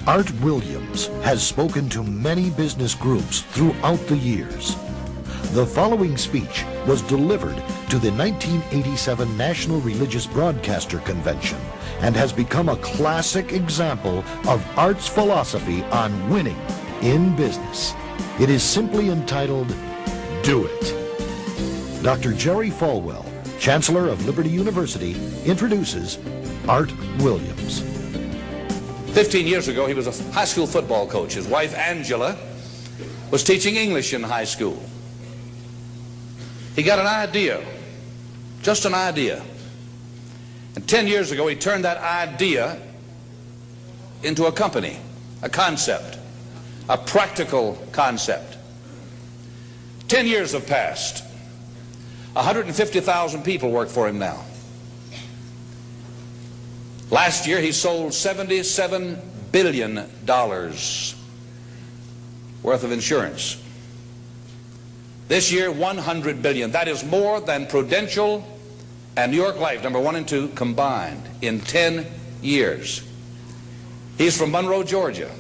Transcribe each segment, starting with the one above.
Art Williams has spoken to many business groups throughout the years. The following speech was delivered to the 1987 National Religious Broadcaster Convention and has become a classic example of Art's philosophy on winning in business. It is simply entitled, Do It. Dr. Jerry Falwell, Chancellor of Liberty University, introduces Art Williams. 15 years ago, he was a high school football coach. His wife, Angela, was teaching English in high school. He got an idea, just an idea. And 10 years ago, he turned that idea into a company, a concept, a practical concept. 10 years have passed. 150,000 people work for him now. Last year, he sold $77 billion worth of insurance. This year, $100 billion. That is more than Prudential and New York Life, number 1 and 2, combined in 10 years. He's from Monroe, Georgia.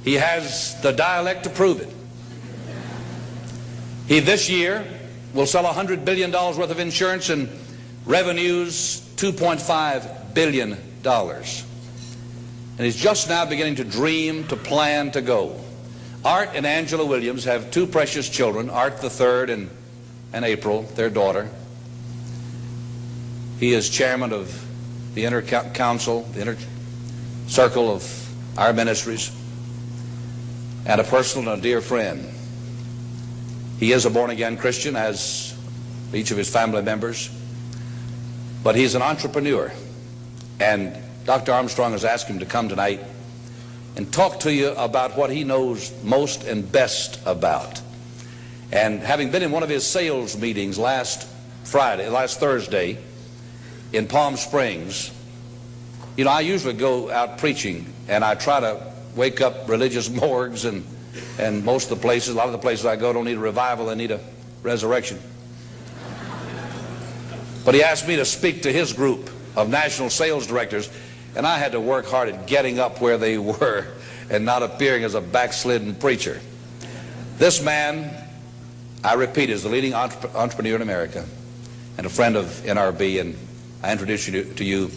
He has the dialect to prove it. He this year will sell $100 billion worth of insurance and revenues $2.5 billion. And he's just now beginning to dream, to plan, to go. Art and Angela Williams have 2 precious children, Art the third and April, their daughter. He is chairman of the inner council, the inner circle of our ministries, and a personal and a dear friend. He is a born-again Christian, as each of his family members, but he's an entrepreneur. And Dr. Armstrong has asked him to come tonight and talk to you about what he knows most and best about. And having been in one of his sales meetings last Thursday in Palm Springs, you know, I usually go out preaching and I try to wake up religious morgues, and most of the places, a lot of the places I go don't need a revival, they need a resurrection. But he asked me to speak to his group of national sales directors, and I had to work hard at getting up where they were and not appearing as a backslidden preacher. This man, I repeat, is the leading entrepreneur in America and a friend of NRB, and I introduce you to you,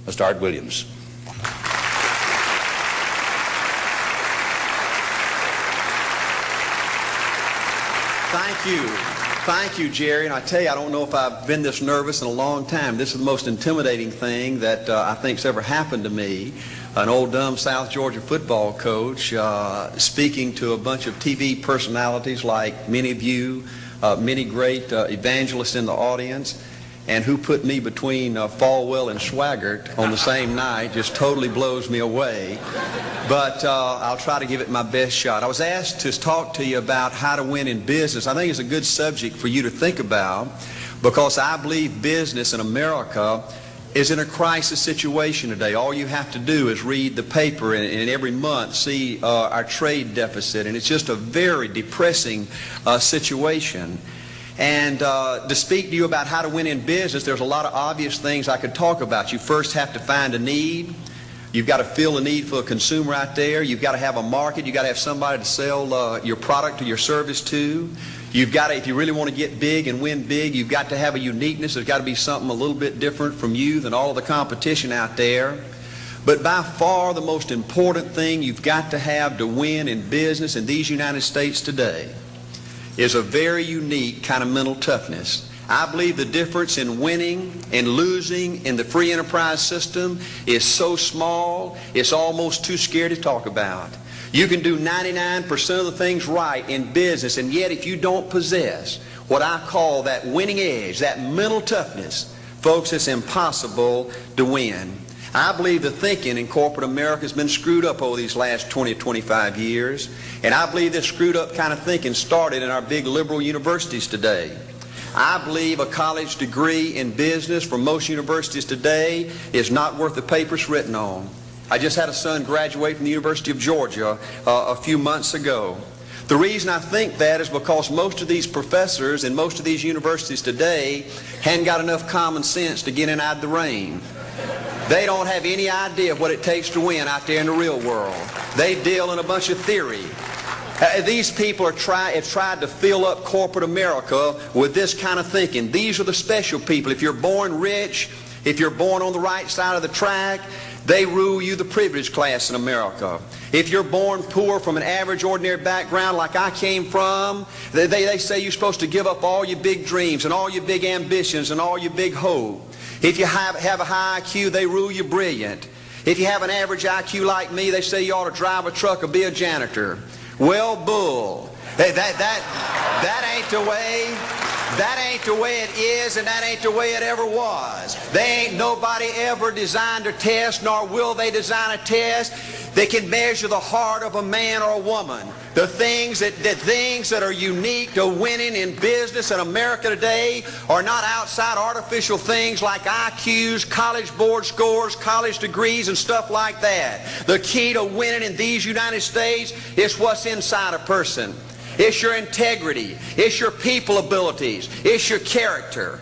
Mr. Art Williams. Thank you. Thank you, Jerry. And I tell you, I don't know if I've been this nervous in a long time. This is the most intimidating thing that I think's ever happened to me. An old dumb South Georgia football coach speaking to a bunch of TV personalities like many of you, many great evangelists in the audience, and who put me between Falwell and Swaggart on the same night just totally blows me away. But I'll try to give it my best shot. I was asked to talk to you about how to win in business. I think it's a good subject for you to think about, because I believe business in America is in a crisis situation today. All you have to do is read the paper and every month see our trade deficit, and it's just a very depressing situation. And to speak to you about how to win in business, there's a lot of obvious things I could talk about. You first have to find a need. You've got to fill a need for a consumer out there. You've got to have a market. You've got to have somebody to sell your product or your service to. You've got to, if you really want to get big and win big, you've got to have a uniqueness. There's got to be something a little bit different from you than all of the competition out there. But by far the most important thing you've got to have to win in business in these United States today is a very unique kind of mental toughness. I believe the difference in winning and losing in the free enterprise system is so small, it's almost too scary to talk about. You can do 99% of the things right in business, and yet if you don't possess what I call that winning edge, that mental toughness, folks, it's impossible to win. I believe the thinking in corporate America has been screwed up over these last 20 or 25 years, and I believe this screwed up kind of thinking started in our big liberal universities today. I believe a college degree in business from most universities today is not worth the paper it's written on. I just had a son graduate from the University of Georgia a few months ago. The reason I think that is because most of these professors in most of these universities today hadn't got enough common sense to get in out of the rain. They don't have any idea of what it takes to win out there in the real world. They deal in a bunch of theory. These people have tried to fill up corporate America with this kind of thinking. These are the special people. If you're born rich, if you're born on the right side of the track, they rule you, the privileged class in America. If you're born poor from an average, ordinary background like I came from, they say you're supposed to give up all your big dreams and all your big ambitions and all your big hope. If you have a high IQ, they rule you brilliant. If you have an average IQ like me, they say you ought to drive a truck or be a janitor. Well, bull. That ain't the way. That ain't the way it is, and that ain't the way it ever was. They ain't nobody ever designed a test, nor will they design a test that can measure the heart of a man or a woman. The things that are unique to winning in business in America today are not outside artificial things like IQs, college board scores, college degrees, and stuff like that. The key to winning in these United States is what's inside a person. It's your integrity. It's your people abilities. It's your character.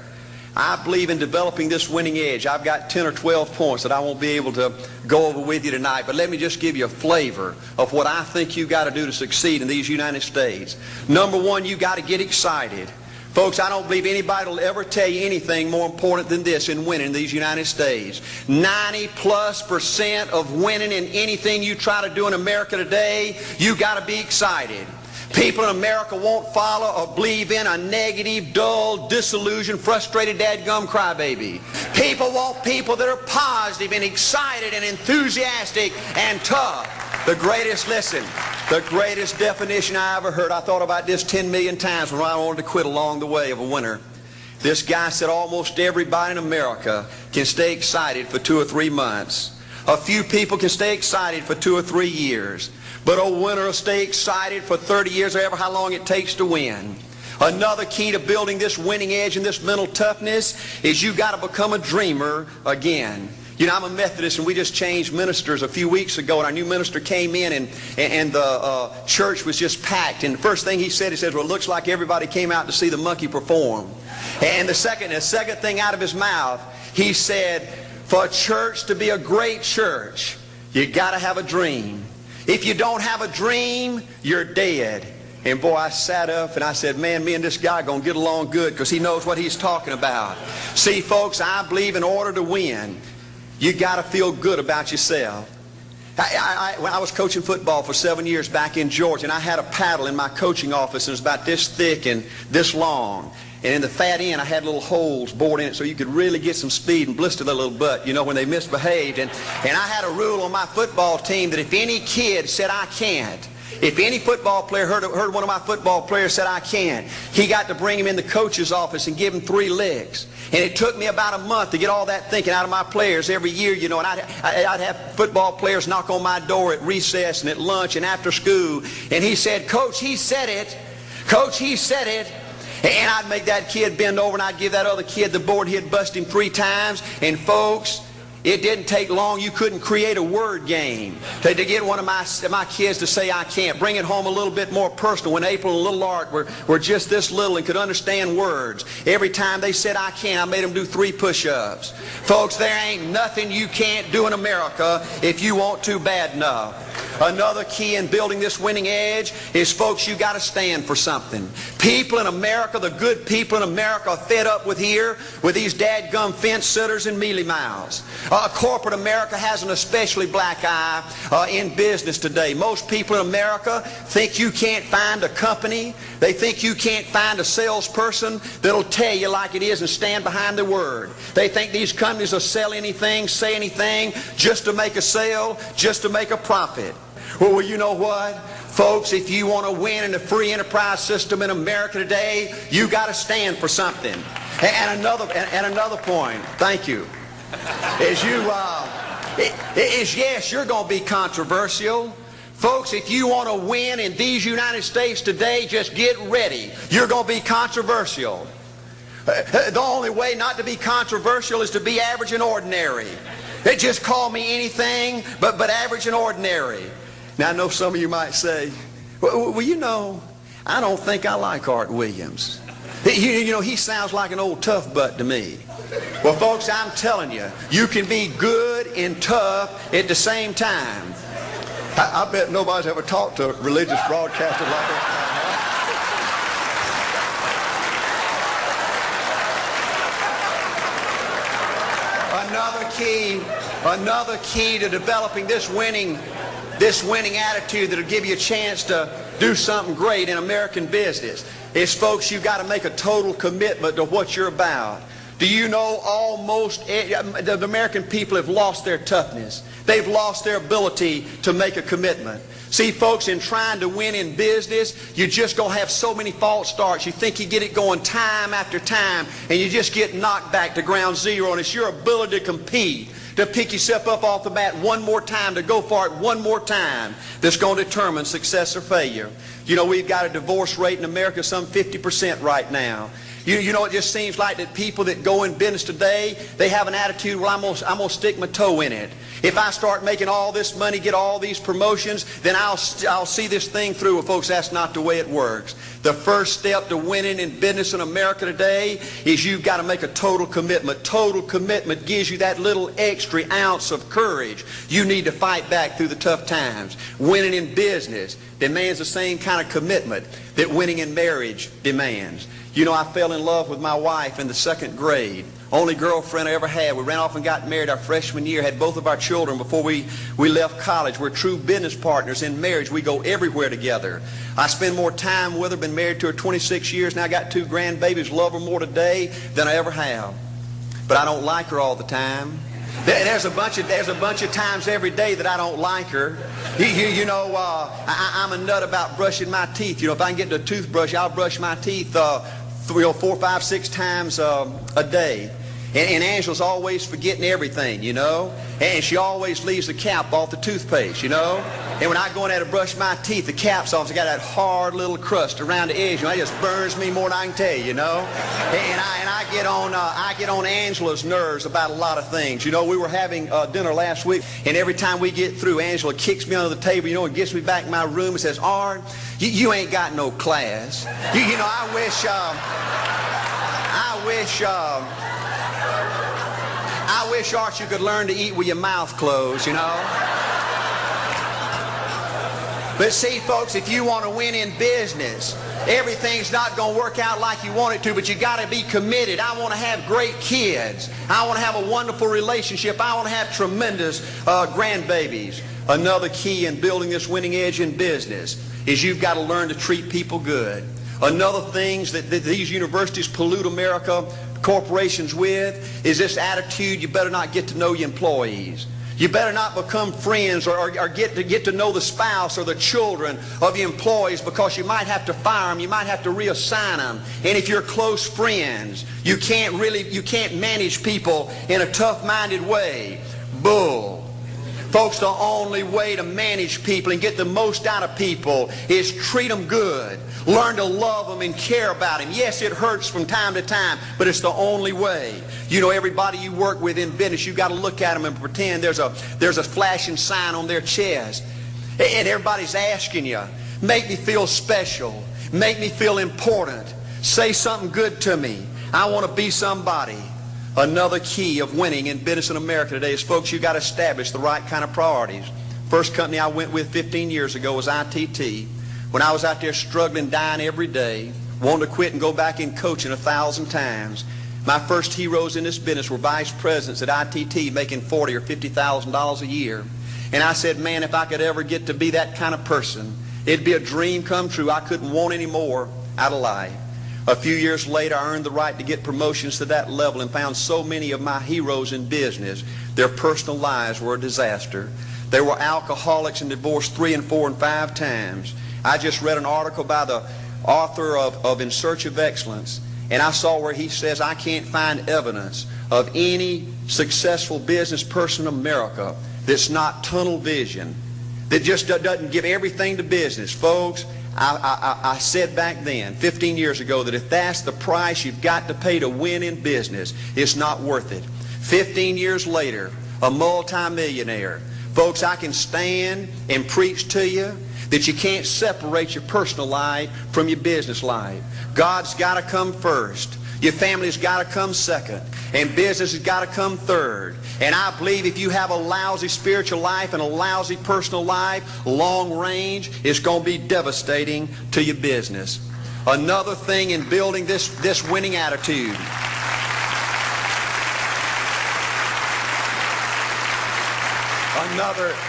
I believe in developing this winning edge. I've got 10 or 12 points that I won't be able to go over with you tonight, but let me just give you a flavor of what I think you've got to do to succeed in these United States. Number one, you've got to get excited. Folks, I don't believe anybody will ever tell you anything more important than this in winning in these United States. 90+% of winning in anything you try to do in America today, you've got to be excited. People in America won't follow or believe in a negative, dull, disillusioned, frustrated, dadgum crybaby. People want people that are positive and excited and enthusiastic and tough. The greatest definition I ever heard, I thought about this 10 million times when I wanted to quit along the way of a winner. This guy said almost everybody in America can stay excited for 2 or 3 months. A few people can stay excited for 2 or 3 years. But a winner will stay excited for 30 years or ever how long it takes to win. Another key to building this winning edge and this mental toughness is you've got to become a dreamer again. You know, I'm a Methodist, and we just changed ministers a few weeks ago, and our new minister came in, and the church was just packed. And the first thing he said, well, it looks like everybody came out to see the monkey perform. And the second thing out of his mouth, he said, for a church to be a great church, you got to have a dream. If you don't have a dream, you're dead. And boy, I sat up and I said, man, me and this guy are going to get along good because he knows what he's talking about. See, folks, I believe in order to win, you got to feel good about yourself. When I was coaching football for 7 years back in Georgia, and I had a paddle in my coaching office, and it was about this thick and this long. And in the fat end, I had little holes bored in it so you could really get some speed and blister their little butt, you know, when they misbehaved. And I had a rule on my football team that if any kid said, I can't, if any football player heard one of my football players said, I can't, he got to bring him in the coach's office and give him 3 licks. And it took me about a month to get all that thinking out of my players every year, you know, and I'd have football players knock on my door at recess and at lunch and after school. And he said, Coach, he said it. Coach, he said it. And I'd make that kid bend over and I'd give that other kid the board. He'd bust him 3 times. And folks, it didn't take long. You couldn't create a word game to get one of my kids to say I can't. Bring it home a little bit more personal. When April and little Art were just this little and could understand words, every time they said I can't, I made them do 3 push-ups. Folks, there ain't nothing you can't do in America if you want to bad enough. Another key in building this winning edge is, folks, you got to stand for something. People in America, the good people in America, are fed up with these dadgum fence sitters and mealy mouths. Corporate America has an especially black eye in business today. Most people in America think you can't find a company. They think you can't find a salesperson that'll tell you like it is and stand behind the word. They think these companies will sell anything, say anything, just to make a sale, just to make a profit. Well, you know what? Folks, if you want to win in the free enterprise system in America today, you got to stand for something. And another point, thank you, is yes, you're going to be controversial. Folks, if you want to win in these United States today, just get ready. You're going to be controversial. The only way not to be controversial is to be average and ordinary. They just call me anything but average and ordinary. Now, I know some of you might say, well, you know, I don't think I like Art Williams. You know, he sounds like an old tough butt to me. Well, folks, I'm telling you, you can be good and tough at the same time. I bet nobody's ever talked to a religious broadcaster like that. Another key to developing this winning attitude that'll give you a chance to do something great in American business is, folks, you've got to make a total commitment to what you're about. Do you know almost the American people have lost their toughness? They've lost their ability to make a commitment. See, folks, in trying to win in business, you're just going to have so many false starts. You think you get it going time after time, and you just get knocked back to ground zero, and it's your ability to compete, to pick yourself up off the mat one more time, to go for it one more time, that's going to determine success or failure. You know, we've got a divorce rate in America some 50% right now. You know, it just seems like that people that go in business today, they have an attitude, well, I'm gonna stick my toe in it. If I start making all this money, get all these promotions, then I'll see this thing through. Well, folks, that's not the way it works. The first step to winning in business in America today is you've got to make a total commitment. Total commitment gives you that little extra ounce of courage you need to fight back through the tough times. Winning in business demands the same kind of commitment that winning in marriage demands. You know, I fell in love with my wife in the 2nd grade. Only girlfriend I ever had. We ran off and got married our freshman year, had both of our children before we left college. We're true business partners in marriage. We go everywhere together. I spend more time with her, been married to her 26 years, now I got 2 grandbabies, love her more today than I ever have. But I don't like her all the time. There's a bunch of times every day that I don't like her. You know, I'm a nut about brushing my teeth. You know, if I can get the toothbrush, I'll brush my teeth 4, 5, 6 times a day. And Angela's always forgetting everything, you know. And she always leaves the cap off the toothpaste, you know. And when I go in there to brush my teeth, the cap's off. It's got that hard little crust around the edge. You know, it just burns me more than I can tell you, you know. And I get on Angela's nerves about a lot of things. You know, we were having dinner last week, and every time we get through, Angela kicks me under the table, you know, and gets me back in my room and says, "Art, you ain't got no class." You know, I wish, Art, you could learn to eat with your mouth closed, you know. But see, folks, if you want to win in business, everything's not going to work out like you want it to, but you got to be committed. I want to have great kids. I want to have a wonderful relationship. I want to have tremendous grandbabies. Another key in building this winning edge in business is you've got to learn to treat people good. Another thing that these universities pollute America, corporations with, is this attitude, you better not get to know your employees. You better not become friends or get to know the spouse or the children of your employees, because you might have to fire them, you might have to reassign them. And if you're close friends, you can't manage people in a tough-minded way. Bull. Folks, the only way to manage people and get the most out of people is treat them good. Learn to love them and care about them. Yes, it hurts from time to time, but it's the only way. You know, everybody you work with in business, you've got to look at them and pretend there's a flashing sign on their chest. And everybody's asking you, make me feel special. Make me feel important. Say something good to me. I want to be somebody. Another key of winning in business in America today is, folks, you've got to establish the right kind of priorities. First company I went with 15 years ago was ITT. When I was out there struggling, dying every day, wanting to quit and go back in coaching 1,000 times, my first heroes in this business were vice presidents at ITT making $40,000 or $50,000 a year. And I said, man, if I could ever get to be that kind of person, it'd be a dream come true. I couldn't want any more out of life. A few years later, I earned the right to get promotions to that level and found so many of my heroes in business, their personal lives were a disaster. They were alcoholics and divorced 3 and 4 and 5 times. I just read an article by the author of In Search of Excellence, and I saw where he says, I can't find evidence of any successful business person in America that's not tunnel vision, that just doesn't give everything to business. Folks, I said back then, 15 years ago, that if that's the price you've got to pay to win in business, it's not worth it. 15 years later, a multimillionaire. Folks, I can stand and preach to you that you can't separate your personal life from your business life. God's got to come first. Your family's got to come second. And business has got to come third. And I believe if you have a lousy spiritual life and a lousy personal life, long range, it's going to be devastating to your business. Another thing in building this winning attitude.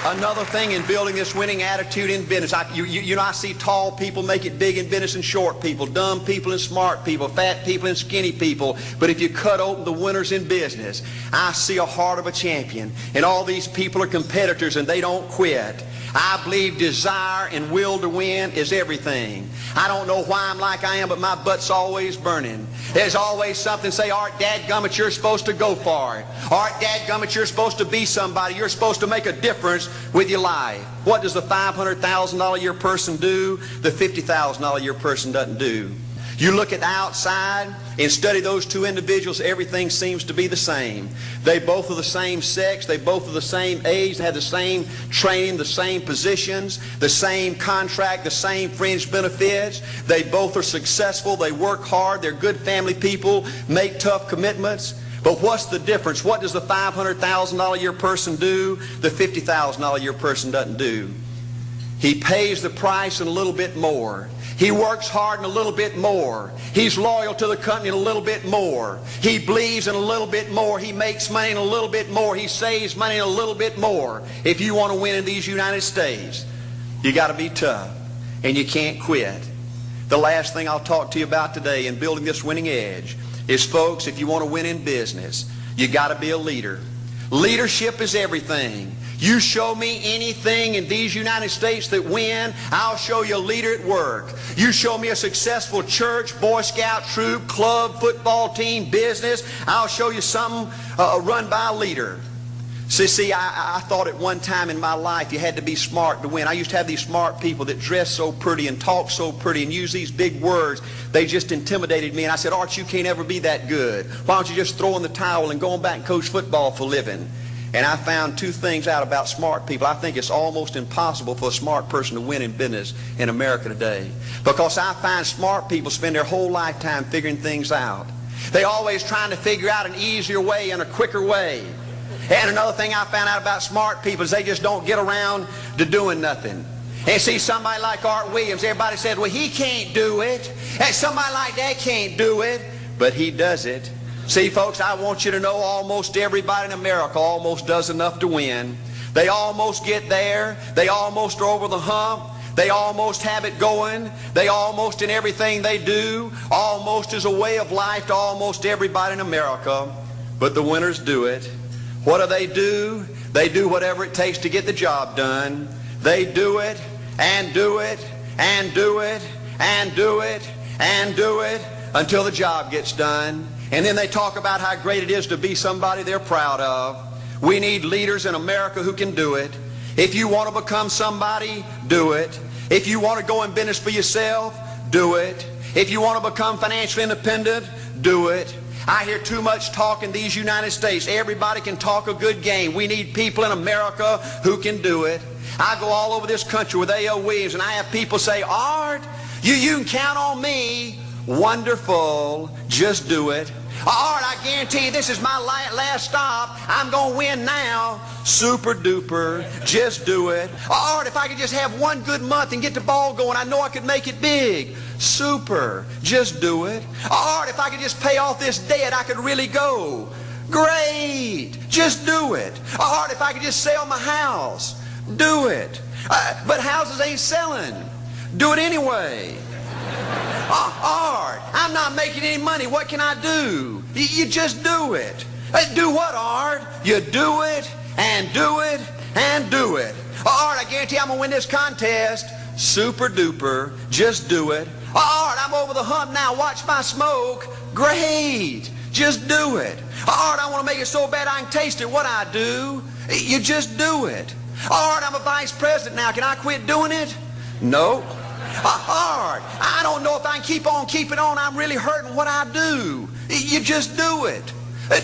Another thing in building this winning attitude in business. I see tall people make it big in business and short people, dumb people and smart people, fat people and skinny people. But if you cut open the winners in business, I see a heart of a champion. And all these people are competitors and they don't quit. I believe desire and will to win is everything. I don't know why I'm like I am, but my butt's always burning. There's always something say, Art, dadgummit, you're supposed to go for it. Art, dadgummit, you're supposed to be somebody. You're supposed to make a difference with your life. What does the $500,000 a year person do? The $50,000 a year person doesn't do. You look at the outside and study those two individuals, everything seems to be the same. They both are the same sex, they both are the same age, they have the same training, the same positions, the same contract, the same fringe benefits. They both are successful, they work hard, they're good family people, make tough commitments. But what's the difference? What does the $500,000 a year person do? The $50,000 a year person doesn't do. He pays the price and a little bit more. He works hard and a little bit more. He's loyal to the company and a little bit more. He believes in a little bit more. He makes money and a little bit more. He saves money and a little bit more. If you want to win in these United States, you got to be tough and you can't quit. The last thing I'll talk to you about today in building this winning edge is, folks, if you want to win in business, you got to be a leader. Leadership is everything. You show me anything in these United States that win, I'll show you a leader at work. You show me a successful church, Boy Scout troop, club, football team, business, I'll show you something run by a leader. See, I thought at one time in my life you had to be smart to win. I used to have these smart people that dress so pretty and talk so pretty and use these big words. They just intimidated me. And I said, Art, you can't ever be that good. Why don't you just throw in the towel and go on back and coach football for a living? And I found two things out about smart people. I think it's almost impossible for a smart person to win in business in America today. Because I find smart people spend their whole lifetime figuring things out. They're always trying to figure out an easier way and a quicker way. And another thing I found out about smart people is they just don't get around to doing nothing. And see, somebody like Art Williams, everybody said, well, he can't do it. And somebody like that can't do it. But he does it. See, folks, I want you to know almost everybody in America almost does enough to win. They almost get there. They almost are over the hump. They almost have it going. They almost, in everything they do, almost is a way of life to almost everybody in America. But the winners do it. What do? They do whatever it takes to get the job done. They do it and do it and do it and do it and do it until the job gets done. And then they talk about how great it is to be somebody they're proud of. We need leaders in America who can do it. If you want to become somebody, do it. If you want to go in business for yourself, do it. If you want to become financially independent, do it. I hear too much talk in these United States. Everybody can talk a good game. We need people in America who can do it. I go all over this country with A.L. Williams, and I have people say, Art, you can count on me. Wonderful. Just do it. Art, I guarantee you this is my last stop. I'm going to win now. Super duper. Just do it. Art, if I could just have one good month and get the ball going, I know I could make it big. Super. Just do it. Art, if I could just pay off this debt, I could really go. Great. Just do it. Art, if I could just sell my house. Do it. But houses ain't selling. Do it anyway. Art, I'm not making any money. What can I do? You just do it. Do what, Art? You do it and do it and do it. Art, I guarantee I'm going to win this contest. Super duper. Just do it. Art, I'm over the hump now. Watch my smoke. Great. Just do it. Art, I want to make it so bad I can taste it. What I do? You just do it. Art, I'm a vice president now. Can I quit doing it? No. Art, I don't know if I can keep on keeping on. I'm really hurting. What I do? You just do it.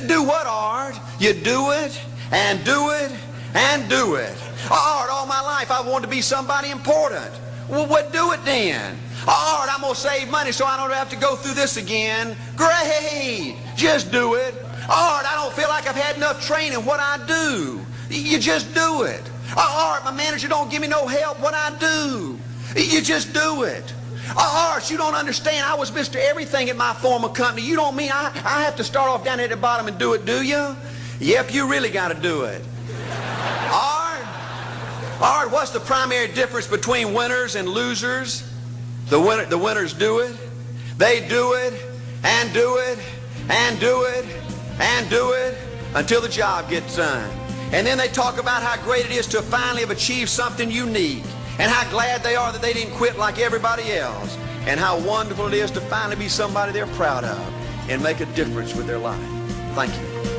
Do what, Art? You do it and do it and do it. Art, all my life I've wanted to be somebody important. Well, what do it then? All right, I'm going to save money so I don't have to go through this again. Great. Just do it. All right, I don't feel like I've had enough training. What I do? You just do it. All right, my manager don't give me no help. What I do? You just do it. All right, you don't understand. I was Mr. Everything at my former company. You don't mean I have to start off down at the bottom and do it, do you? Yep, you really got to do it. All right, what's the primary difference between winners and losers? The winners do it. They do it and do it and do it and do it until the job gets done. And then they talk about how great it is to finally have achieved something unique and how glad they are that they didn't quit like everybody else and how wonderful it is to finally be somebody they're proud of and make a difference with their life. Thank you.